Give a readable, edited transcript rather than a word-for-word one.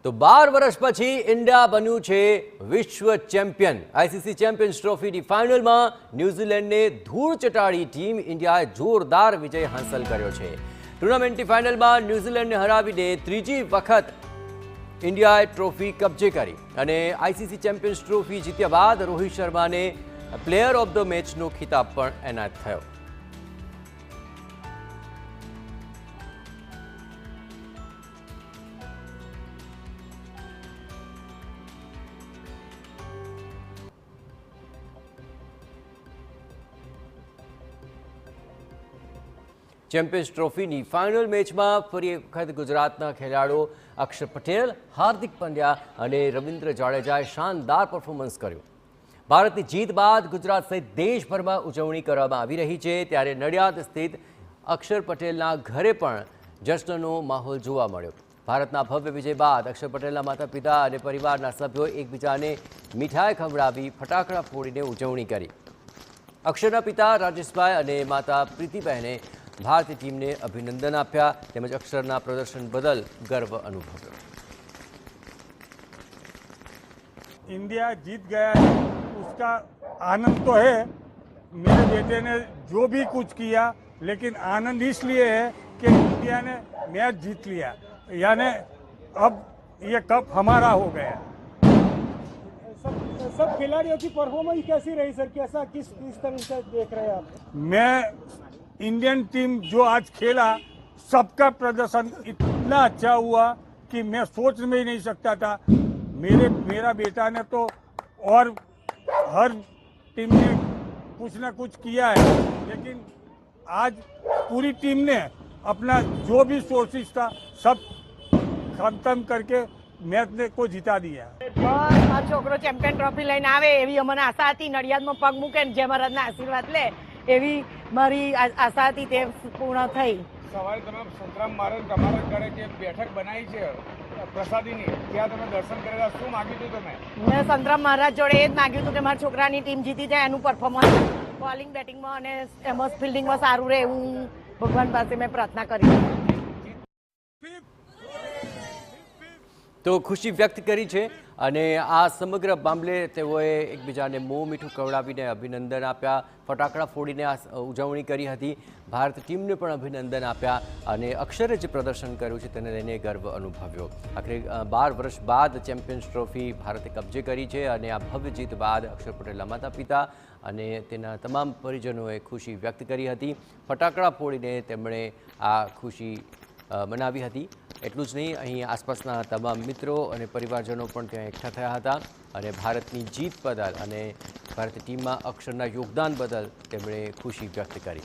તો 12 વર્ષ પછી ઇન્ડિયા બન્યું છે વિશ્વ ચેમ્પિયન। આઈસીસી ચેમ્પિયન્સ ટ્રોફીની ફાઇનલમાં ન્યૂઝીલેન્ડને ધૂળ ચટાડી ટીમ ઇન્ડિયાએ જોરદાર વિજય હાંસલ કર્યો છે। ટુર્નામેન્ટની ફાઇનલમાં ન્યૂઝીલેન્ડને હરાવીને ત્રીજી વખત ઇન્ડિયાએ ટ્રોફી કબજે કરી અને આઈસીસી ચેમ્પિયન્સ ટ્રોફી જીત્યા બાદ રોહિત શર્માને પ્લેયર ઓફ ધ મેચનો ખિતાબ પણ એનાયત થયો। ચેમ્પિયન્સ ટ્રોફીની ફાઇનલ મેચમાં ફરી એક વખત ગુજરાતના ખેલાડીઓ અક્ષર પટેલ, હાર્દિક પંડ્યા અને રવિન્દ્ર જાડેજાએ શાનદાર પરફોર્મન્સ કર્યું। ભારતની જીત બાદ ગુજરાત સહિત દેશભરમાં ઉજવણી કરવામાં આવી રહી છે, ત્યારે નડિયાદ સ્થિત અક્ષર પટેલના ઘરે પણ જશ્નનો માહોલ જોવા મળ્યો। ભારતના ભવ્ય વિજય બાદ અક્ષર પટેલના માતા પિતા અને પરિવારના સભ્યોએ એકબીજાને મીઠાઈ ખવડાવી ફટાકડા ફોડીને ઉજવણી કરી। અક્ષરના પિતા રાજેશભાઈ અને માતા પ્રીતિબહેને भारतीय टीम ने अभिनंदन आप्या તેમજ અક્ષરના પ્રદર્શન બદલ गर्व अनुभव्यो। इंडिया जीत गया है, उसका आनंद तो है। मेरे बेटे ने जो भी कुछ किया, लेकिन आनंद इसलिए है कि इंडिया ने मैच जीत लिया, यानी अब ये कप हमारा हो गया। सब खिलाड़ियों की परफॉर्मेंस कैसी रही सर? कैसा किस तरह से देख रहे हैं आप? मैं इंडियन टीम जो आज खेला, सबका प्रदर्शन इतना अच्छा हुआ कि मैं सोच में ही नहीं सकता था। मेरा बेटा ने तो और हर टीम ने कुछ ना कुछ किया है, लेकिन आज पूरी टीम ने अपना जो भी सोर्सेस था सब खत्म करके मैच ने को जीता दिया। मारो छोकरो चेम्पियन ट्रॉफी लईने आवे एवी अमने आशा हती। नडियादमां पग मूके ने जय महाराजना आशीर्वाद ले एवी मारी आशा हती, ते पूर्ण थई। सवारे તમે સંતરામ મહારાજ તમારા ઘરે જે બેઠક બનાવી છે પ્રસાદીની, ત્યાં તમે દર્શન કરેલા, શું માગ્યું હતું તમે? મેં સંતરામ મહારાજ જોડે એ જ માગ્યું હતું કે મારા છોકરાની ટીમ જીતી જાય, એનું પરફોર્મન્સ બોલિંગ બેટિંગમાં અને એમાં ફિલ્ડિંગમાં સારું રહે, હું ભગવાન પાસે મેં પ્રાર્થના કરી। તો ખુશી વ્યક્ત કરી છે અને આ સમગ્ર મામલે તેઓએ એકબીજાને મોં મીઠું ખવડાવીને અભિનંદન આપ્યા, ફટાકડા ફોડીને આ ઉજવણી કરી હતી। ભારત ટીમને પણ અભિનંદન આપ્યા અને અક્ષરે જે પ્રદર્શન કર્યું છે તેને લઈને ગર્વ અનુભવ્યો। આખરે 12 વર્ષ બાદ ચેમ્પિયન્સ ટ્રોફી ભારતે કબજે કરી છે અને આ ભવ્ય જીત બાદ અક્ષર પટેલના માતા પિતા અને તેના તમામ પરિજનોએ ખુશી વ્યક્ત કરી હતી। ફટાકડા ફોડીને તેમણે આ ખુશી મનાવી હતી। એટલું જ નહીં, અહીં આસપાસના તમામ મિત્રો અને પરિવારજનો પણ ત્યાં એકઠા થયા હતા અને ભારતની જીત બદલ અને ભારતીય ટીમમાં અક્ષરના યોગદાન બદલ તેમણે ખુશી વ્યક્ત કરી।